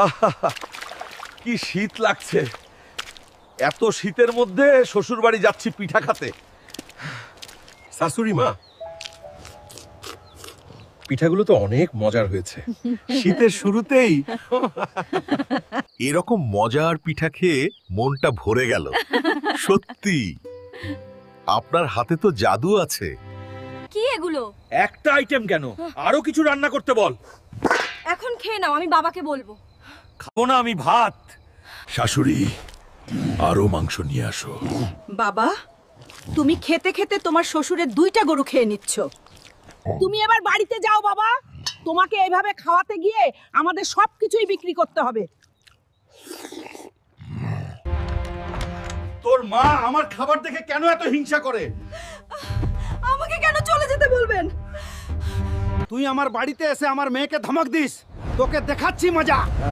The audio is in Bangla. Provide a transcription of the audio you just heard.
আহা, কি শীত লাগছে। এত শীতের মধ্যে শ্বশুর বাড়ি যাচ্ছি পিঠা খেতে। শাশুড়ি মা, পিঠাগুলো তো অনেক মজার হয়েছে। শীতের শুরুতেই এরকম মজার পিঠা খেয়ে মনটা ভরে গেল। সত্যি আপনার হাতে তো জাদু আছে। কি এগুলো? একটা আইটেম কেন, আরো কিছু রান্না করতে বল। এখন খেয়ে নাও, আমি বাবাকে বলবো। খাবো না আমি ভাত। শাশুড়ি, আরো মাংস নিয়ে আসো। বাবা, তুমি খেতে খেতে তোমার শ্বশুরের 2টা গরু খেয়ে নিচ্ছ। তুমি এবার বাড়িতে যাও বাবা। তোমাকে এইভাবে খাওয়াতে গিয়ে আমাদের সবকিছুই বিক্রি করতে হবে। তোর মা আমার খাবার দেখে কেন এত হিংসা করে? আমাকে কেন চলে যেতে বলবেন? তুই আমার বাড়িতে এসে আমার মেয়েকে ধমক দিস, তোকে দেখাচ্ছি মজা।